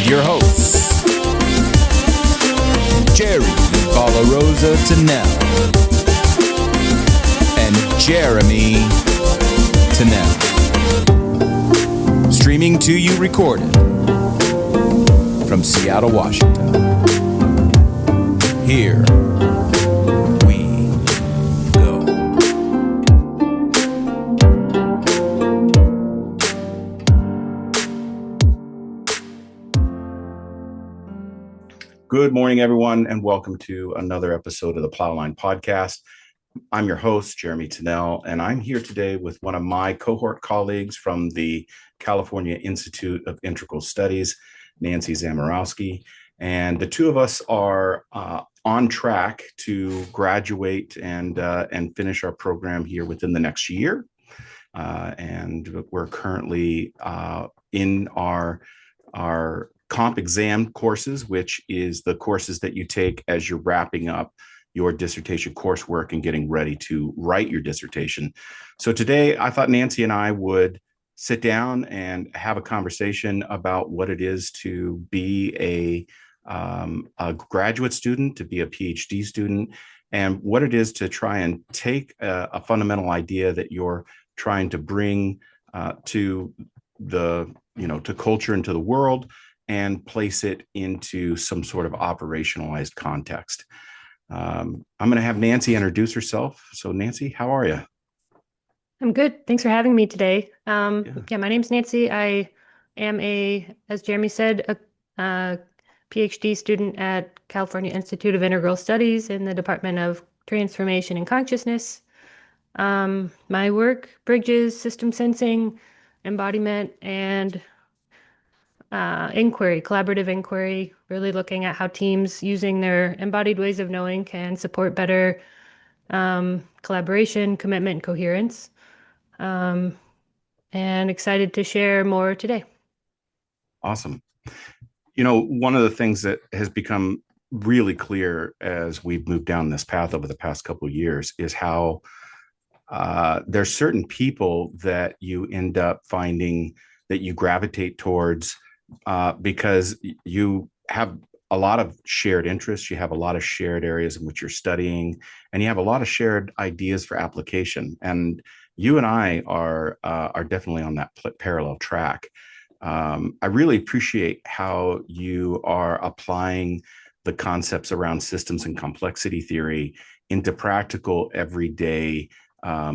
your hosts, Jerry Balarosa Tennell and Jeremy Tennell. Streaming to you recorded from Seattle, Washington. Here we go. Good morning, everyone, and welcome to another episode of the Plowline podcast. I'm your host, Jeremy Tennell, and I'm here today with one of my cohort colleagues from the California Institute of Integral Studies, Nancy Zamierowski. And the two of us are on track to graduate and finish our program here within the next year. And we're currently in our comp exam courses, which is the courses that you take as you're wrapping up your dissertation coursework and getting ready to write your dissertation. So today I thought Nancy and I would sit down and have a conversation about what it is to be a graduate student, to be a PhD student, and what it is to try and take a fundamental idea that you're trying to bring to culture and to the world, and place it into some sort of operationalized context. I'm going to have Nancy introduce herself. So Nancy, how are you? I'm good. Thanks for having me today. My name's Nancy. I am as Jeremy said, a PhD student at California Institute of Integral Studies in the Department of Transformation and Consciousness. My work bridges system sensing, embodiment, and collaborative inquiry, really looking at how teams using their embodied ways of knowing can support better collaboration, commitment, and coherence. And excited to share more today. Awesome. You know, one of the things that has become really clear as we've moved down this path over the past couple of years is how there's certain people that you end up finding that you gravitate towards because you have a lot of shared interests, you have a lot of shared areas in which you're studying, and you have a lot of shared ideas for application. And you and I are definitely on that parallel track. I really appreciate how you are applying the concepts around systems and complexity theory into practical, everyday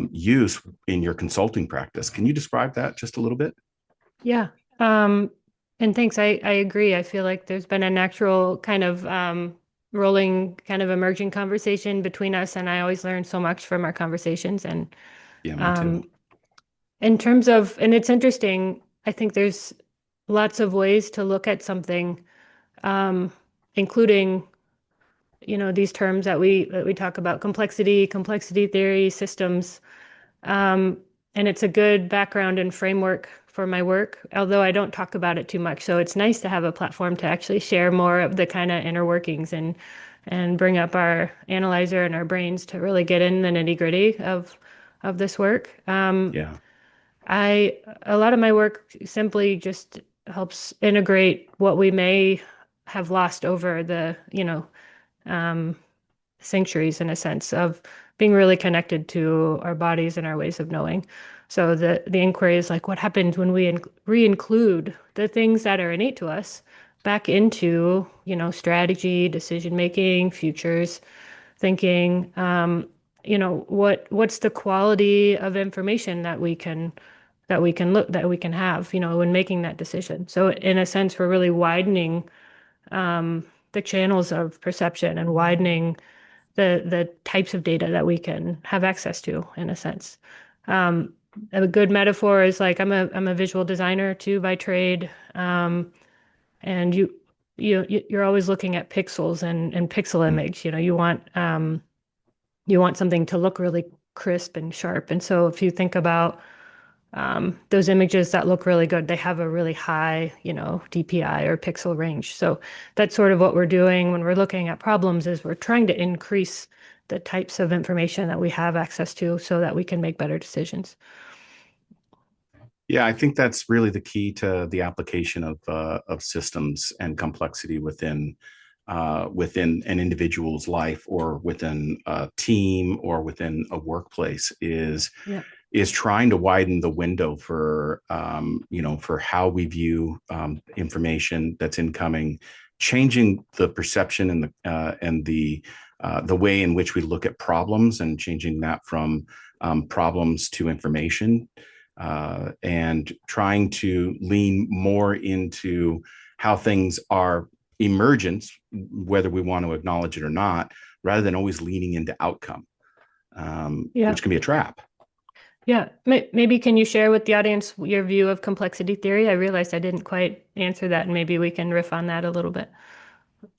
use in your consulting practice. Can you describe that just a little bit? Yeah. And thanks. I agree. I feel like there's been a natural kind of rolling, kind of emerging conversation between us, and I always learn so much from our conversations. And yeah, me too. In terms of, and it's interesting, I think there's lots of ways to look at something, including, these terms that we talk about: complexity theory, systems. And it's a good background and framework for my work, although I don't talk about it too much. So it's nice to have a platform to actually share more of the kind of inner workings and bring up our analyzer and our brains to really get in the nitty-gritty of this work. A lot of my work simply just helps integrate what we may have lost over the, centuries, in a sense of being really connected to our bodies and our ways of knowing. So the inquiry is like, what happens when we re-include the things that are innate to us back into, strategy, decision-making, futures, thinking, what's the quality of information that we can have, when making that decision. So in a sense, we're really widening the channels of perception and widening the types of data that we can have access to, in a sense. A good metaphor is like, I'm a visual designer too by trade, and you're always looking at pixels and pixel image. You want something to look really crisp and sharp. And so if you think about those images that look really good, they have a really high, DPI or pixel range. So that's sort of what we're doing when we're looking at problems, is we're trying to increase the types of information that we have access to so that we can make better decisions. Yeah, I think that's really the key to the application of systems and complexity within an individual's life or within a team or within a workplace Yeah. is trying to widen the window for for how we view information that's incoming, changing the perception and the way in which we look at problems, and changing that from problems to information, and trying to lean more into how things are emergent, whether we want to acknowledge it or not, rather than always leaning into outcome, Yeah. which can be a trap. Yeah. Maybe can you share with the audience your view of complexity theory? I realized I didn't quite answer that, and maybe we can riff on that a little bit.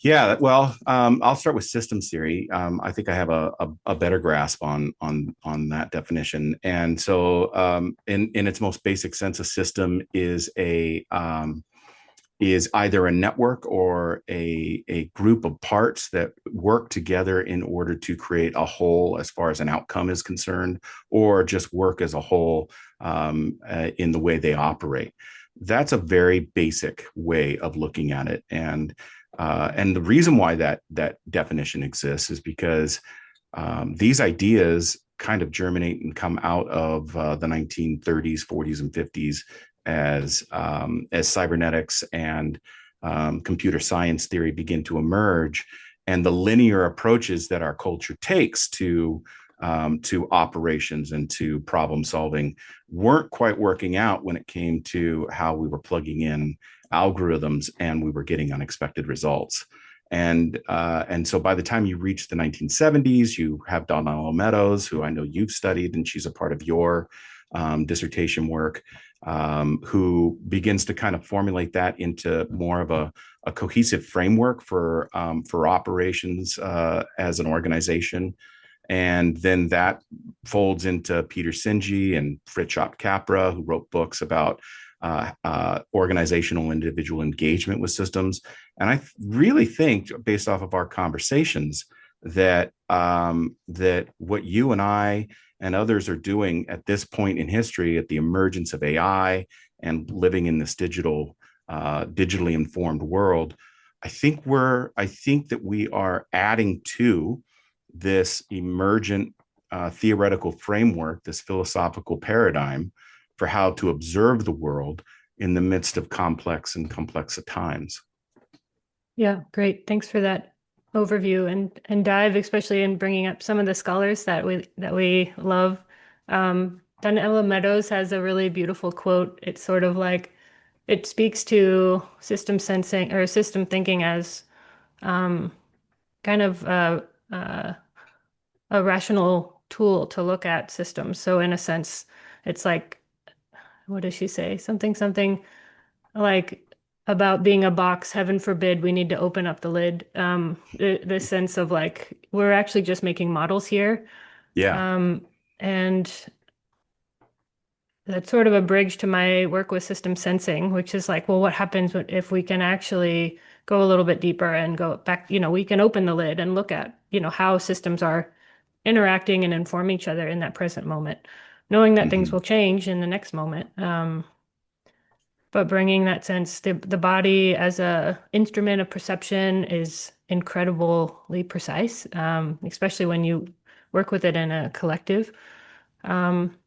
Yeah, well, I'll start with systems theory. I think I have a better grasp on that definition. And so, in its most basic sense, a system is either a network or a group of parts that work together in order to create a whole as far as an outcome is concerned, or just work as a whole in the way they operate. That's a very basic way of looking at it. And the reason why that definition exists is because these ideas kind of germinate and come out of the 1930s, 40s, and 50s as cybernetics and computer science theory begin to emerge, and the linear approaches that our culture takes to operations and to problem solving weren't quite working out when it came to how we were plugging in algorithms and we were getting unexpected results. And so by the time you reach the 1970s, you have Donella Meadows, who I know you've studied, and she's a part of your dissertation work, who begins to kind of formulate that into more of a cohesive framework for operations as an organization. And then that folds into Peter Sinji and Fritjof Capra, who wrote books about organizational individual engagement with systems. And I really think, based off of our conversations, that that what you and I and others are doing at this point in history, at the emergence of AI and living in this digitally informed world, I think that we are adding to this emergent theoretical framework, this philosophical paradigm for how to observe the world in the midst of complex and complex at times. Yeah, great. Thanks for that overview and dive, especially in bringing up some of the scholars that we love. Donella Meadows has a really beautiful quote. It's sort of like it speaks to system sensing or system thinking as kind of a rational tool to look at systems. So in a sense, it's like, what does she say? Something like about being a box, heaven forbid we need to open up the lid. The sense of like, we're actually just making models here. Yeah. And that's sort of a bridge to my work with system sensing, which is like, well, what happens if we can actually go a little bit deeper and go back, we can open the lid and look at, how systems are interacting and inform each other in that present moment, knowing that things Mm-hmm. will change in the next moment. But bringing that sense, the body as a instrument of perception is incredibly precise, especially when you work with it in a collective. Um,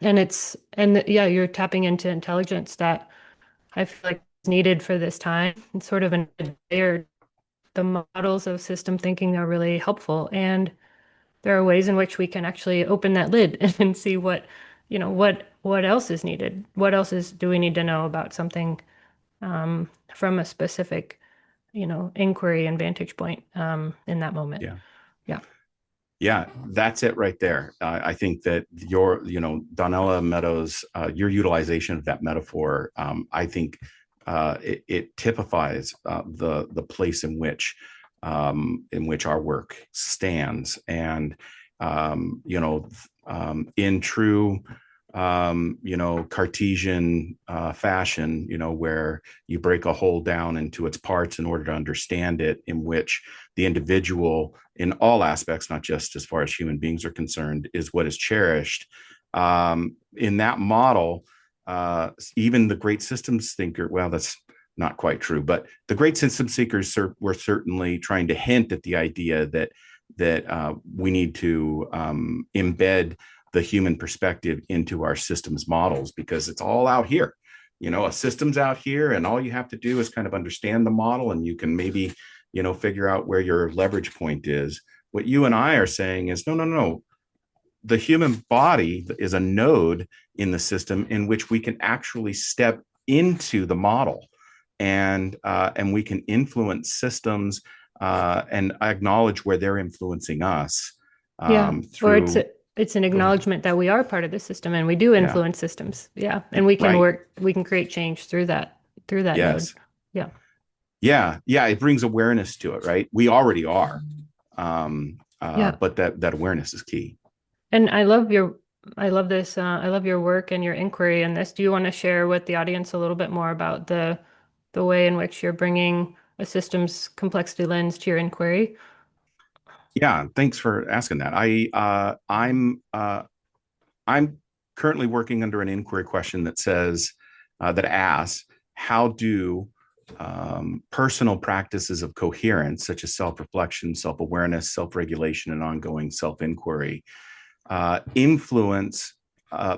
and yeah, you're tapping into intelligence that I feel like is needed for this time. It's sort of the models of system thinking are really helpful, and there are ways in which we can actually open that lid and see what else is needed. What else do we need to know about something from a specific, inquiry and vantage point in that moment. Yeah. Yeah. Yeah, that's it right there. I think that Donella Meadows, your utilization of that metaphor, I think it typifies the place in which our work stands, and in true Cartesian fashion, where you break a whole down into its parts in order to understand it, in which the individual in all aspects, not just as far as human beings are concerned, is what is cherished. In that model, even the great systems thinker, well, that's not quite true, but the great systems thinkers were certainly trying to hint at the idea that we need to embed the human perspective into our systems models, because it's all out here. A system's out here, and all you have to do is kind of understand the model, and you can maybe, figure out where your leverage point is. What you and I are saying is, no, no, no. The human body is a node in the system in which we can actually step into the model, and we can influence systems, and acknowledge where they're influencing us, Yeah. Or through. it's an Go ahead. acknowledgement that we are part of the system and we do Yeah. influence systems. Yeah. And we can Right. we can create change through that node. Yes. Yeah. Yeah. Yeah. It brings awareness to it, right? We already are. Yeah. But that awareness is key. And I love this, I love your work and your inquiry in this. Do you want to share with the audience a little bit more about the way in which you're bringing a systems complexity lens to your inquiry? Yeah. Thanks for asking that. I'm currently working under an inquiry question that asks, how do personal practices of coherence, such as self-reflection, self-awareness, self-regulation, and ongoing self-inquiry, influence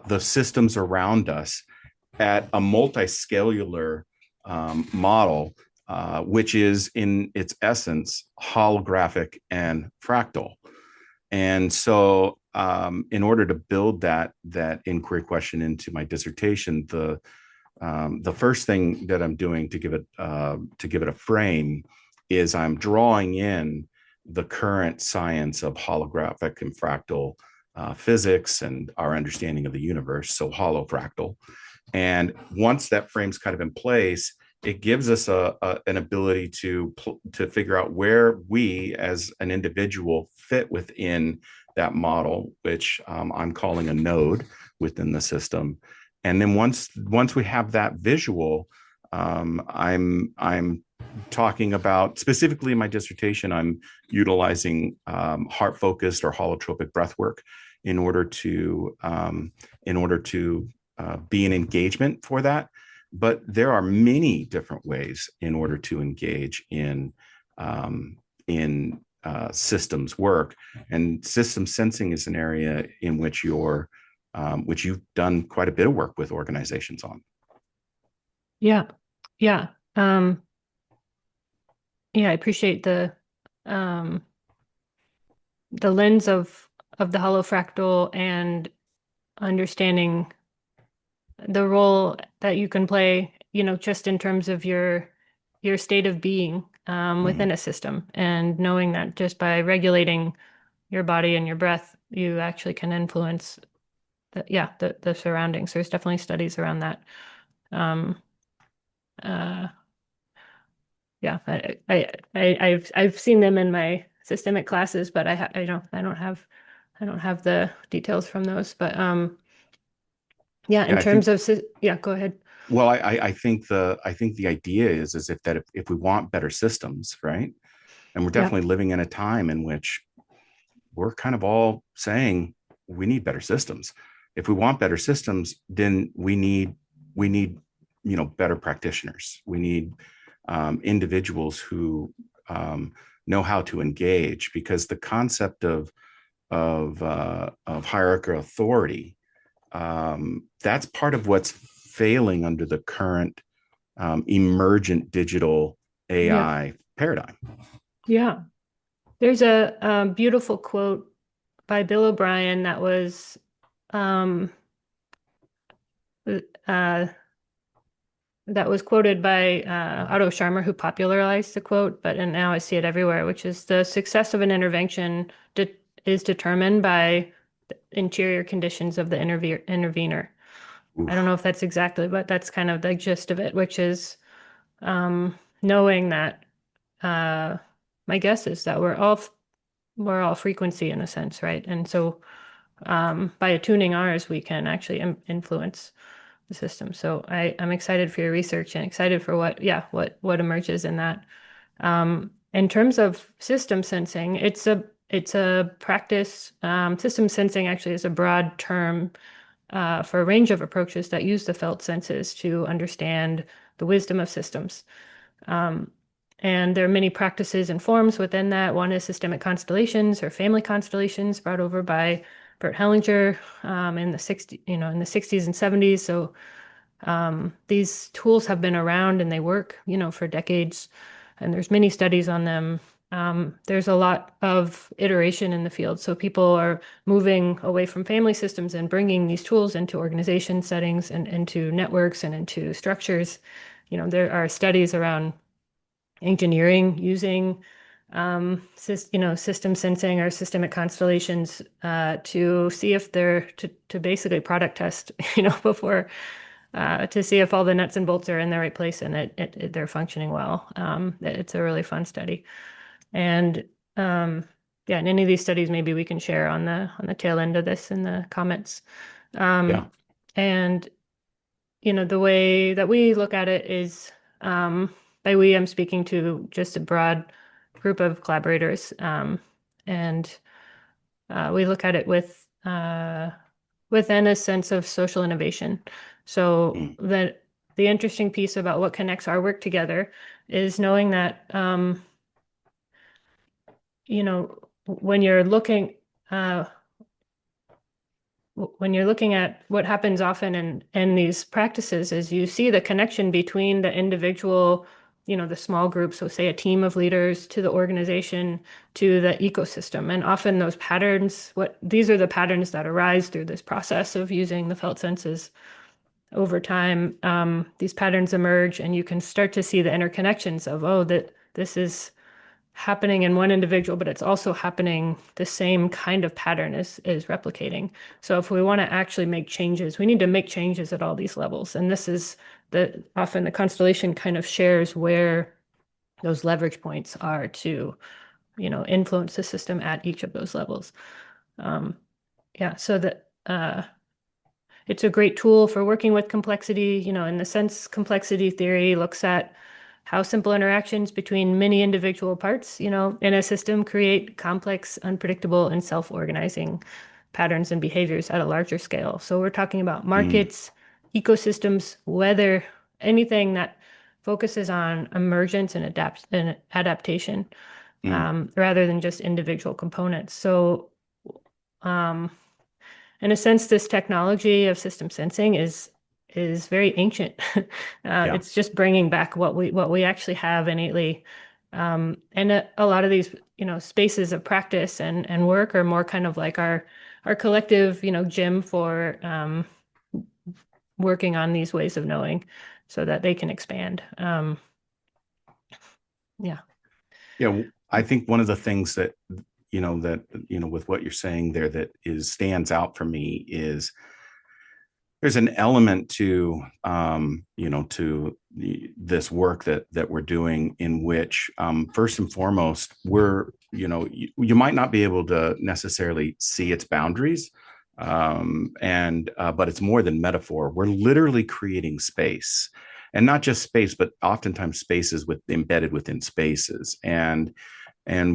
the systems around us at a multiscalar model, which is in its essence holographic and fractal. And so, in order to build that inquiry question into my dissertation, the first thing that I'm doing to give it a frame is I'm drawing in the current science of holographic and fractal physics and our understanding of the universe, so holofractal. And once that frame's kind of in place, it gives us an ability to figure out where we as an individual fit within that model, which I'm calling a node within the system. And then once we have that visual, I'm talking about, specifically in my dissertation, I'm utilizing heart focused or holotropic breath work in order to be an engagement for that. But there are many different ways in order to engage in systems work, and system sensing is an area in which you've done quite a bit of work with organizations on. Yeah. Yeah. Yeah, I appreciate um the lens of the holofractal and understanding the role that you can play, just in terms of your state of being within Mhm. a system, and knowing that just by regulating your body and your breath, you actually can influence the surroundings. There's definitely studies around that. Um, uh, yeah, I've seen them in my systemic classes, but I don't have the details from those. But yeah, in Yeah, I terms think. of yeah, go ahead. Well, I think the idea is if we want better systems, right? And we're Yeah, definitely living in a time in which we're kind of all saying we need better systems. If we want better systems, then we need better practitioners. We need individuals who know how to engage, because the concept of hierarchical authority, that's part of what's failing under the current emergent digital yeah, AI paradigm. yeah. There's a beautiful quote by Bill O'Brien that was um, uh, quoted by Otto Scharmer, who popularized the quote, and now I see it everywhere, which is the success of an intervention is determined by the interior conditions of the intervener. I don't Oof. know if that's exactly, but that's kind of the gist of it, which is knowing that uh, my guess is that we're all frequency in a sense, right? And so by attuning ours, we can actually influence the system. So I'm excited for your research and excited for what emerges in that. In terms of system sensing, it's a practice. System sensing actually is a broad term. for a range of approaches that use the felt senses to understand the wisdom of systems. And there are many practices and forms within that. One is systemic constellations or family constellations brought over by Bert Hellinger in the 60s and 70s. So these tools have been around and they work, for decades. And there's many studies on them. There's a lot of iteration in the field. So people are moving away from family systems and bringing these tools into organization settings and into networks and into structures. There are studies around engineering using system sensing or systemic constellations to see if to basically product test, before to see if all the nuts and bolts are in the right place and they're functioning well. It's a really fun study. And yeah, in any of these studies, maybe we can share on the tail end of this in the comments. Yeah. And the way that we look at it is, by we, I'm speaking to just a broad group of collaborators, and we look at it within a sense of social innovation. So Mm. the interesting piece about what connects our work together is knowing that, when you're looking at what happens often in these practices is you see the connection between the individual, the small group, so say a team of leaders, to the organization, to the ecosystem. And often those patterns, these are the patterns that arise through this process of using the felt senses over time. These patterns emerge and you can start to see the interconnections of, that this is happening in one individual, but it's also happening, the same kind of pattern is replicating. So if we want to actually make changes, we need to make changes at all these levels. And this is often the constellation kind of shares where those leverage points are to, influence the system at each of those levels. Yeah, so that it's a great tool for working with complexity, in the sense complexity theory looks at how simple interactions between many individual parts, in a system create complex, unpredictable, and self-organizing patterns and behaviors at a larger scale. So we're talking about Mm. markets, ecosystems, weather, anything that focuses on emergence and adaptation, Mm. rather than just individual components. So in a sense, this technology of system sensing is very ancient. Yeah. It's just bringing back what we actually have innately. And a lot of these, spaces of practice and work are more kind of like our collective, gym for working on these ways of knowing so that they can expand. Yeah. Yeah. I think one of the things that, with what you're saying there that stands out for me is there's an element to this work that we're doing in which first and foremost we're you might not be able to necessarily see its boundaries, and but it's more than metaphor. We're literally creating space, and not just space, but oftentimes spaces embedded within spaces. And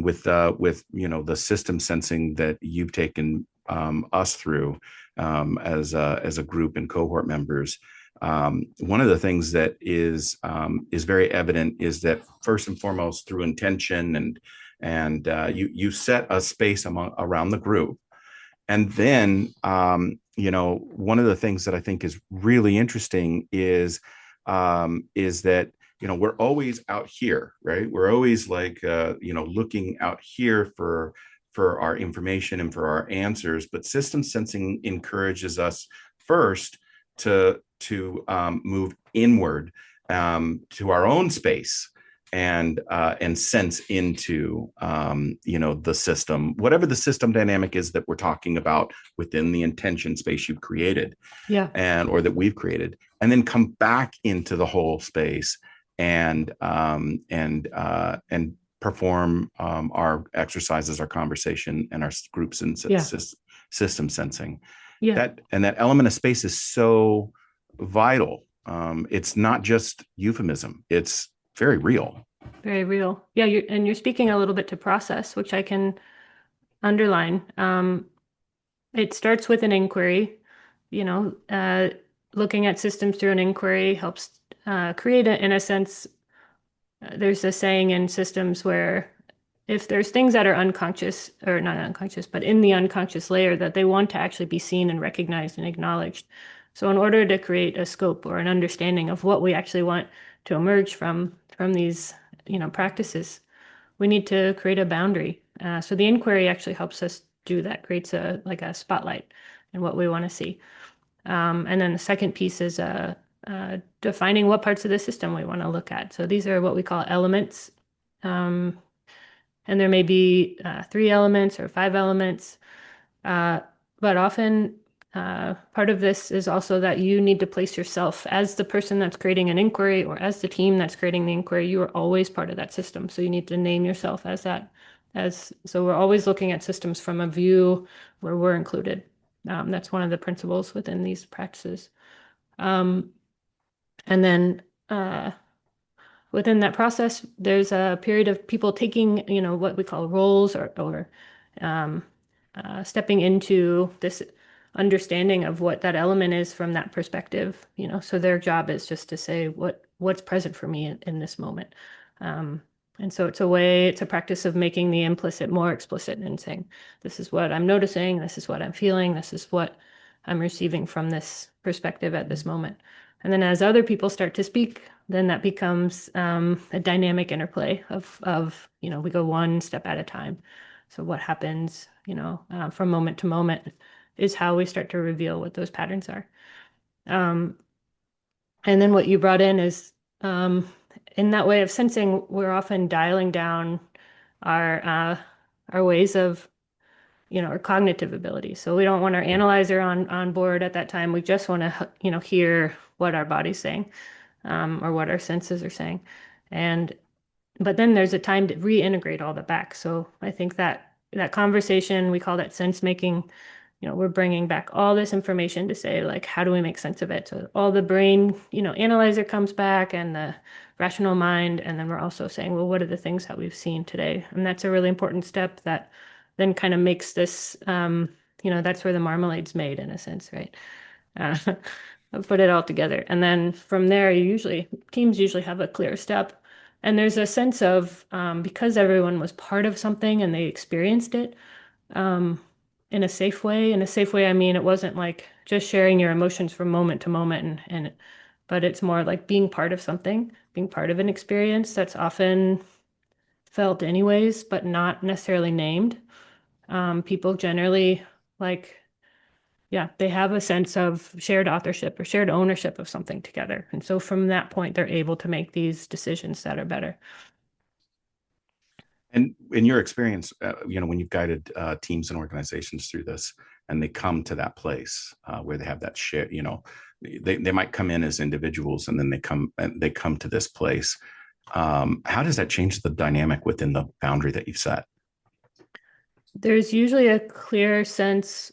with the system sensing that you've taken us through as a group and cohort members, one of the things that is very evident is that first and foremost through intention and you set a space around the group, and then one of the things that I think is really interesting is that we're always out here, right? We're always like looking out here for our information and for our answers. But system sensing encourages us first to move inward to our own space and sense into the system, whatever the system dynamic is that we're talking about within the intention space you've created, Yeah. or that we've created, and then come back into the whole space and perform our exercises, our conversation, and our groups and Yeah. system sensing. Yeah. That element of space is so vital. It's not just euphemism; it's very real. Very real. Yeah, you're speaking a little bit to process, which I can underline. It starts with an inquiry. you know, looking at systems through an inquiry helps create, in a sense, there's a saying in systems where if there's things that are unconscious, or not unconscious, but in the unconscious layer, that they want to actually be seen and recognized and acknowledged. So in order to create a scope or an understanding of what we actually want to emerge from these, practices, we need to create a boundary. So the inquiry actually helps us do that, creates a spotlight in what we want to see. And then the second piece is defining what parts of the system we want to look at. So these are what we call elements. Um, and there may be 3 elements or 5 elements. But often part of this is also that you need to place yourself as the person that's creating an inquiry or as the team that's creating the inquiry. You are always part of that system. So you need to name yourself as that. So we're always looking at systems from a view where we're included. That's one of the principles within these practices. And then within that process, there's a period of people taking, what we call roles or um, stepping into this understanding of what that element is from that perspective. So their job is just to say what's present for me in this moment. And so it's a practice of making the implicit more explicit and saying, this is what I'm noticing, this is what I'm feeling, this is what I'm receiving from this perspective at this moment. And then as other people start to speak, then that becomes a dynamic interplay of we go one step at a time. So what happens, from moment to moment is how we start to reveal what those patterns are. And then what you brought in is in that way of sensing, we're often dialing down our ways of, our cognitive ability. So we don't want our analyzer on board at that time. We just want to, hear what our body's saying, or what our senses are saying. But then there's a time to reintegrate all that back. So I think that conversation, we call that sense making. We're bringing back all this information to say, like, how do we make sense of it? So all the brain, analyzer comes back and the rational mind. And then we're also saying, well, what are the things that we've seen today? And that's a really important step that then kind of makes this, that's where the marmalade's made in a sense, right? Put it all together. And then from there, teams usually have a clear step. And there's a sense of, because everyone was part of something and they experienced it, in a safe way. In a safe way, I mean, it wasn't like just sharing your emotions from moment to moment, but it's more like being part of something, being part of an experience that's often felt anyways, but not necessarily named. People generally they have a sense of shared authorship or shared ownership of something together. And so from that point, they're able to make these decisions that are better. And in your experience, when you've guided teams and organizations through this, and they come to that place where they have that share, they might come in as individuals, and then they come to this place. How does that change the dynamic within the boundary that you've set? There's usually a clear sense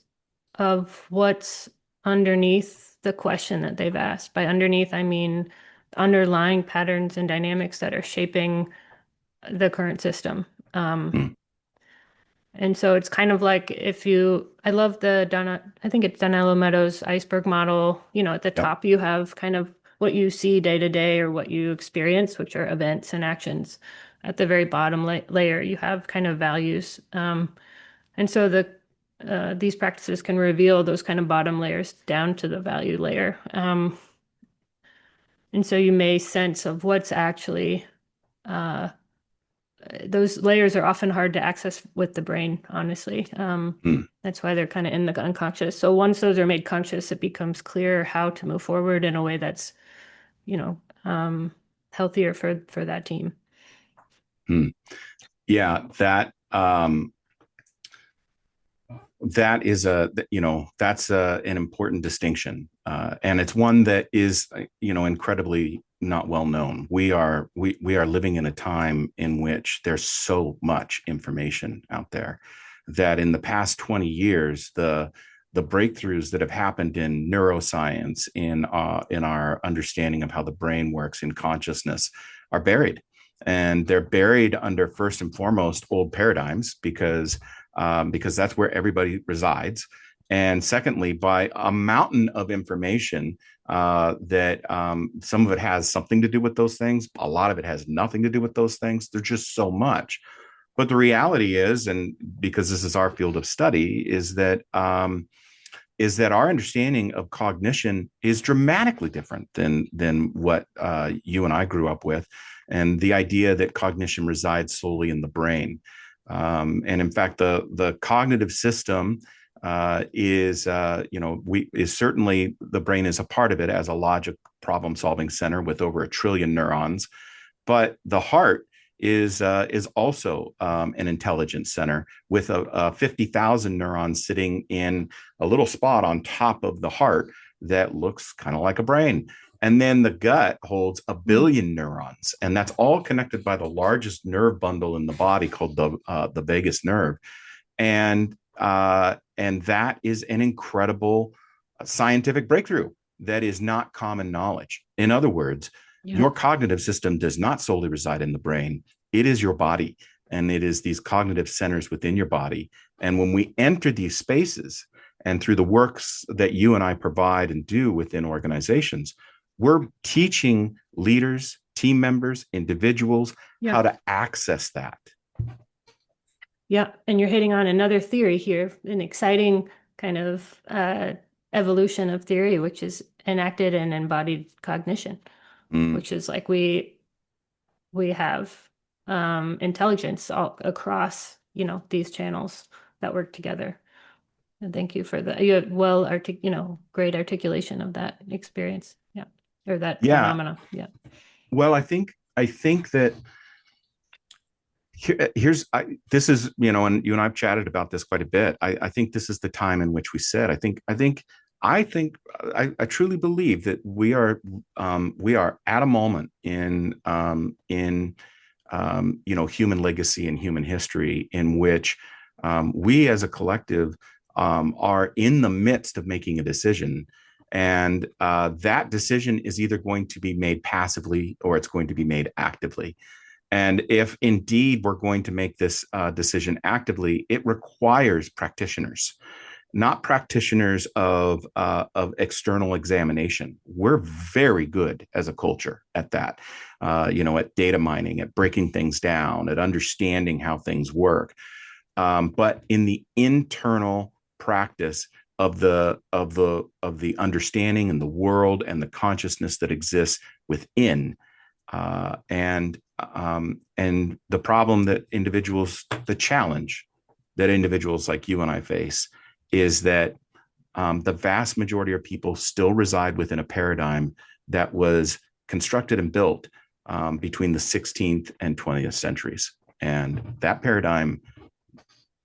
of what's underneath the question that they've asked. By underneath, I mean underlying patterns and dynamics that are shaping the current system. And so it's kind of like I love I think it's Donella Meadows' iceberg model. At the top, you have kind of what you see day to day or what you experience, which are events and actions. At the very bottom layer, you have kind of values. And so these practices can reveal those kind of bottom layers down to the value layer. And so you may sense of what's actually those layers are often hard to access with the brain, honestly. That's why they're kind of in the unconscious. So once those are made conscious, it becomes clear how to move forward in a way that's, healthier for that team. Yeah, that is that's an important distinction, and it's one that is incredibly not well known. We are living in a time in which there's so much information out there that in the past 20 years, the breakthroughs that have happened in neuroscience, in our understanding of how the brain works, in consciousness, are buried. And they're buried under, first and foremost, old paradigms, because that's where everybody resides. And secondly, by a mountain of information that some of it has something to do with those things. A lot of it has nothing to do with those things. There's just so much. But the reality is, and because this is our field of study, is that our understanding of cognition is dramatically different than what you and I grew up with, and the idea that cognition resides solely in the brain. And in fact, the cognitive system is certainly, the brain is a part of it as a logic problem solving center with over 1 trillion neurons, but the heart is also an intelligence center with a 50,000 neurons sitting in a little spot on top of the heart that looks kind of like a brain. And then the gut holds 1 billion neurons, and that's all connected by the largest nerve bundle in the body called the vagus nerve. And that is an incredible scientific breakthrough that is not common knowledge. In other words, your cognitive system does not solely reside in the brain. It is your body, and it is these cognitive centers within your body. And when we enter these spaces, and through the works that you and I provide and do within organizations, we're teaching leaders, team members, individuals how to access that. Yeah, and you're hitting on another theory here, an exciting kind of evolution of theory, which is enacted and embodied cognition, which is like we have intelligence all across, these channels that work together. And thank you for that. You have great articulation of that experience. Yeah, or that phenomena. Yeah. Well, I think that this is, and you and I've chatted about this quite a bit. I think this is the time in which we said, I truly believe that we are at a moment in human legacy and human history in which we as a collective are in the midst of making a decision. And that decision is either going to be made passively or it's going to be made actively. And if indeed we're going to make this decision actively, it requires practitioners, not practitioners of external examination. We're very good as a culture at that, at data mining, at breaking things down, at understanding how things work. But in the internal practice of the understanding and the world and the consciousness that exists within, and the problem that the challenge that individuals like you and I face is that the vast majority of people still reside within a paradigm that was constructed and built between the 16th and 20th centuries. And that paradigm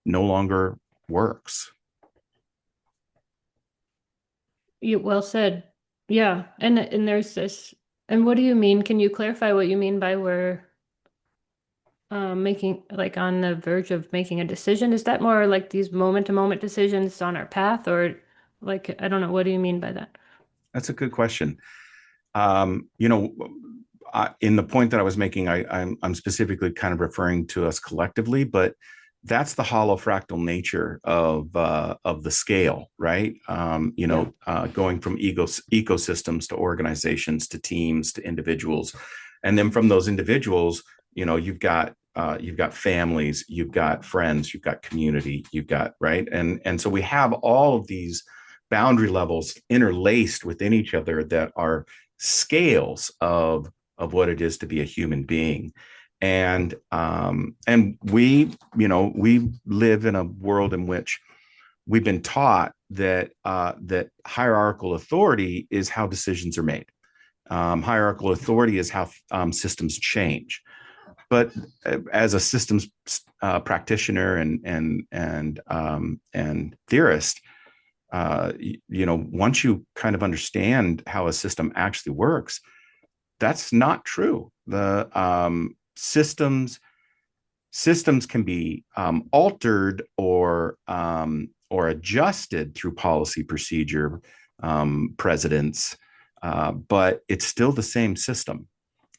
no longer works. Well said. Yeah. And there's this, and what do you mean? Can you clarify what you mean by we're making, like, on the verge of making a decision? Is that more like these moment-to-moment decisions on our path, or like, I don't know, what do you mean by that? That's a good question. In the point that I was making, I'm specifically kind of referring to us collectively, but that's the hollow fractal nature of the scale, right? Going from ecosystems to organizations to teams to individuals, and then from those individuals, you've got families, you've got friends, you've got community, you've got, right, and so we have all of these boundary levels interlaced within each other that are scales of what it is to be a human being. And we live in a world in which we've been taught that hierarchical authority is how decisions are made. Hierarchical authority is how systems change. But as a systems practitioner and theorist, once you kind of understand how a system actually works, that's not true. The systems can be altered or adjusted through policy, procedure, presidents, but it's still the same system.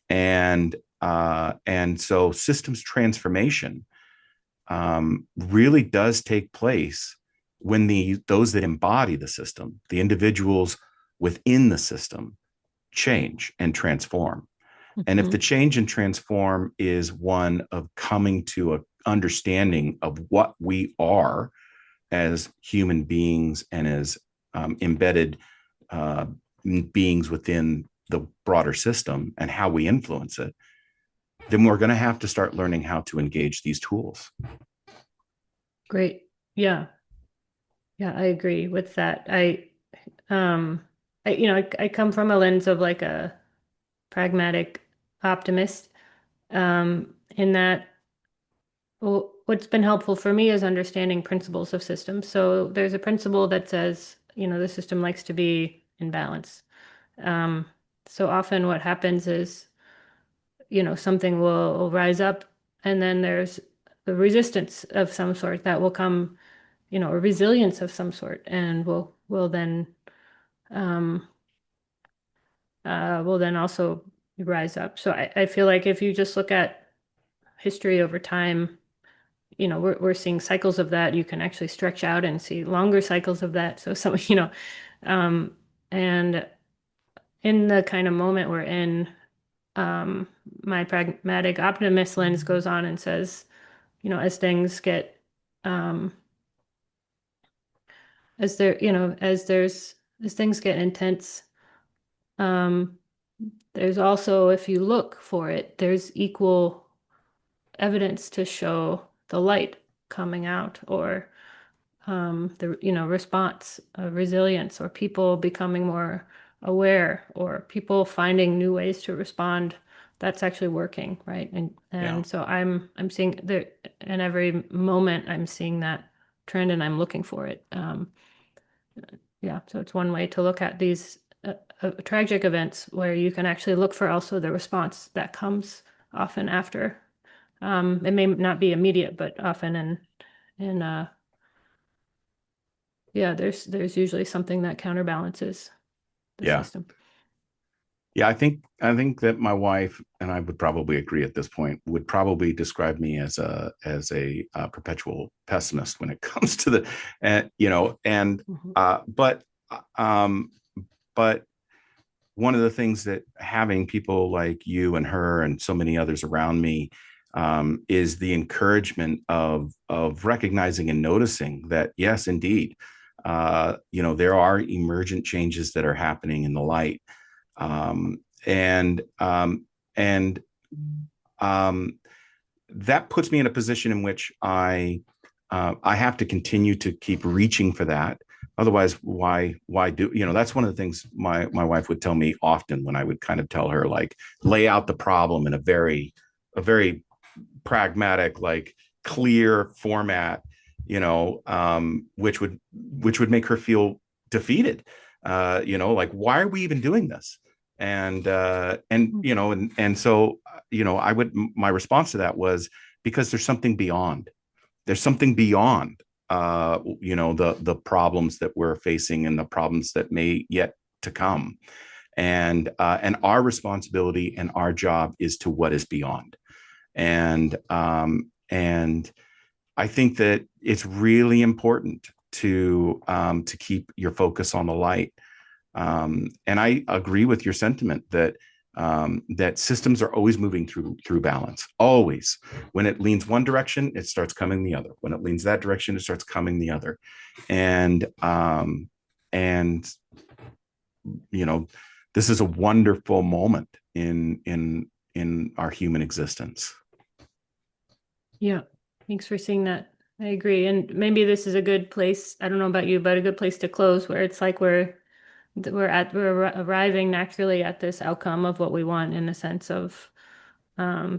And so systems transformation really does take place when those that embody the system, the individuals within the system, change and transform. And if the change and transform is one of coming to a understanding of what we are as human beings and as embedded beings within the broader system and how we influence it, then we're going to have to start learning how to engage these tools. Great. Yeah. Yeah, I agree with that. I come from a lens of like a pragmatic optimist, in that, well, what's been helpful for me is understanding principles of systems. So there's a principle that says, the system likes to be in balance. Um, so often what happens is, something will rise up, and then there's a resistance of some sort that will come, a resilience of some sort, and will then um, will then also rise up. So I feel like if you just look at history over time, we're seeing cycles of that. You can actually stretch out and see longer cycles of that. So um, and in the kind of moment we're in, my pragmatic optimist lens goes on and says, as things get, um, as there, as things get intense, um, there's also, if you look for it, there's equal evidence to show the light coming out, or the response, resilience, or people becoming more aware, or people finding new ways to respond. That's actually working, right? And so I'm seeing there in every moment. I'm seeing that trend, and I'm looking for it. Yeah, so it's one way to look at these tragic events, where you can actually look for also the response that comes often after. It may not be immediate, but often in yeah, there's usually something that counterbalances the Yeah. system. Yeah, I think that my wife, and I would probably agree at this point, would probably describe me as a perpetual pessimist when it comes to the, and but um, but one of the things that having people like you and her and so many others around me, is the encouragement of recognizing and noticing that, yes, indeed, there are emergent changes that are happening in the light, um, and and that puts me in a position in which I have to continue to keep reaching for that. Otherwise, why do, that's one of the things my wife would tell me often when I would kind of tell her, like, lay out the problem in a very pragmatic, like, clear format, which would make her feel defeated. Like, why are we even doing this? And so, my response to that was, because there's something beyond. There's something beyond, the problems that we're facing and the problems that may yet to come. And our responsibility and our job is to what is beyond. And I think that it's really important to keep your focus on the light. And I agree with your sentiment that systems are always moving through balance. Always, when it leans one direction, it starts coming the other. When it leans that direction, it starts coming the other. And this is a wonderful moment in our human existence. Yeah, thanks for seeing that. I agree. And maybe this is a good place, I don't know about you, but a good place to close, where it's like we're arriving naturally at this outcome of what we want, in a sense of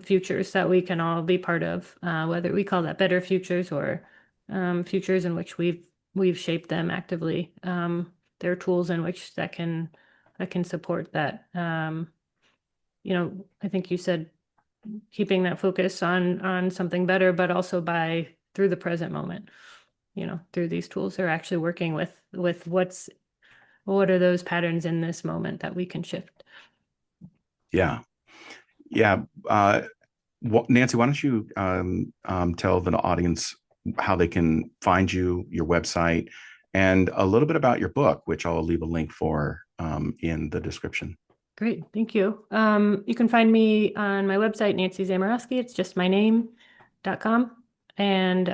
futures that we can all be part of, whether we call that better futures, or futures in which we've shaped them actively. There are tools in which that can support that. I think you said keeping that focus on something better, but also through the present moment, through these tools, they're actually working with what are those patterns in this moment that we can shift. Yeah. Yeah. Nancy, why don't you tell the audience how they can find you, your website, and a little bit about your book, which I'll leave a link for in the description. Great, thank you. You can find me on my website, Nancy Zamierowski. It's just my name.com. And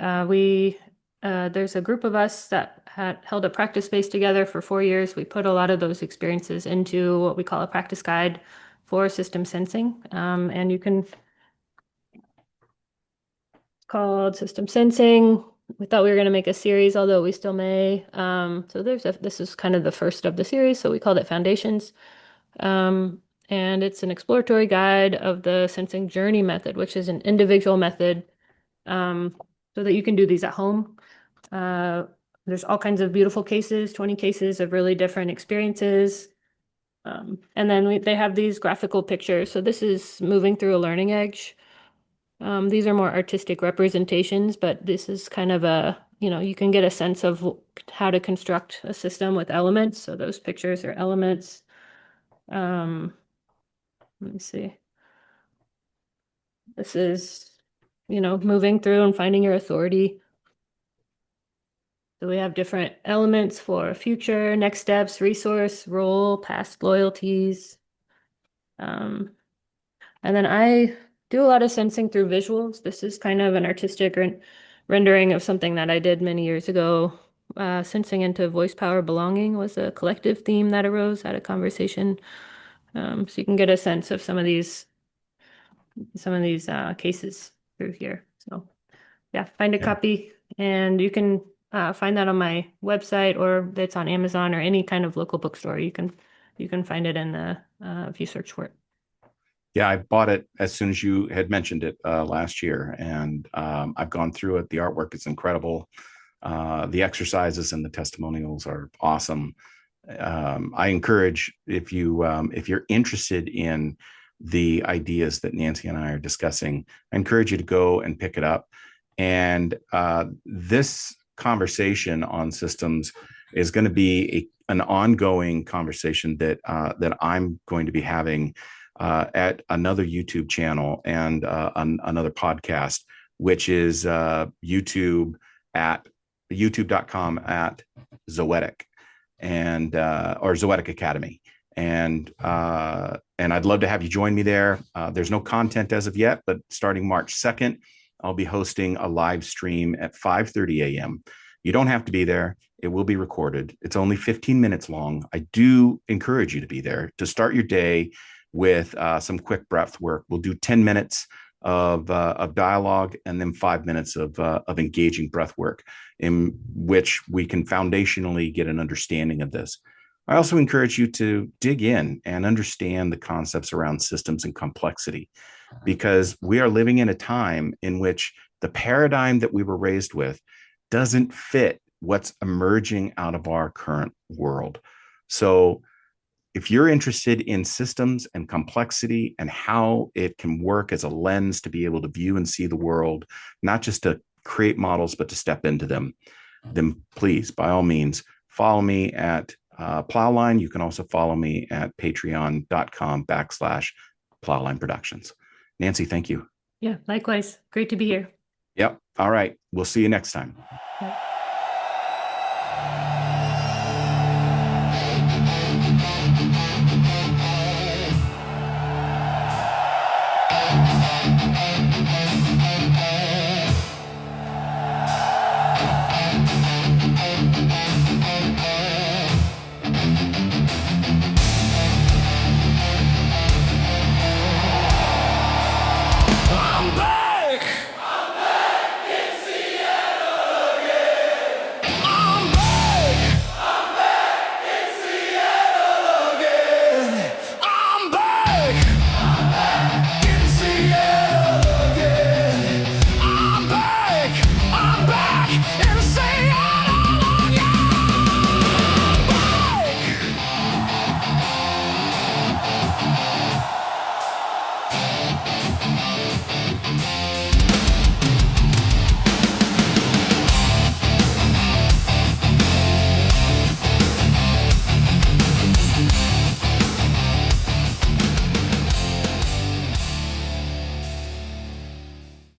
there's a group of us that had held a practice space together for 4 years. We put a lot of those experiences into what we call a practice guide for system sensing. And you can, it's called System Sensing. We thought we were going to make a series, although we still may. So this is kind of the first of the series. So we called it Foundations. And it's an exploratory guide of the sensing journey method, which is an individual method, so that you can do these at home. There's all kinds of beautiful cases, 20 cases of really different experiences. And then they have these graphical pictures. So this is moving through a learning edge. These are more artistic representations, but this is kind of you can get a sense of how to construct a system with elements. So those pictures are elements. Let me see. This is, moving through and finding your authority. So we have different elements for future, next steps, resource, role, past loyalties. And then I do a lot of sensing through visuals. This is kind of an artistic rendering of something that I did many years ago. Sensing into voice power belonging was a collective theme that arose at a conversation. So you can get a sense of some of these cases through here. So yeah, find a copy, and you can find that on my website, or it's on Amazon or any kind of local bookstore. You can find it in the if you search for it. Yeah, I bought it as soon as you had mentioned it last year, and I've gone through it. The artwork is incredible. The exercises and the testimonials are awesome. I encourage, if you're interested in the ideas that Nancy and I are discussing, I encourage you to go and pick it up. And this conversation on systems is going to be an ongoing conversation that I'm going to be having at another YouTube channel and another podcast, which is youtube.com at Zoetic and or Zoetic Academy. And I'd love to have you join me there. There's no content as of yet, but starting March 2nd, I'll be hosting a live stream at 5:30 a.m. You don't have to be there. It will be recorded. It's only 15 minutes long. I do encourage you to be there to start your day with some quick breath work. We'll do 10 minutes of dialogue and then 5 minutes of engaging breath work, in which we can foundationally get an understanding of this. I also encourage you to dig in and understand the concepts around systems and complexity, because we are living in a time in which the paradigm that we were raised with doesn't fit what's emerging out of our current world. So if you're interested in systems and complexity and how it can work as a lens to be able to view and see the world, not just to create models, but to step into them, then please, by all means, follow me at Plowline. You can also follow me at patreon.com/Plowline Productions. Nancy, thank you. Yeah, likewise. Great to be here. Yep. All right. We'll see you next time. Yep.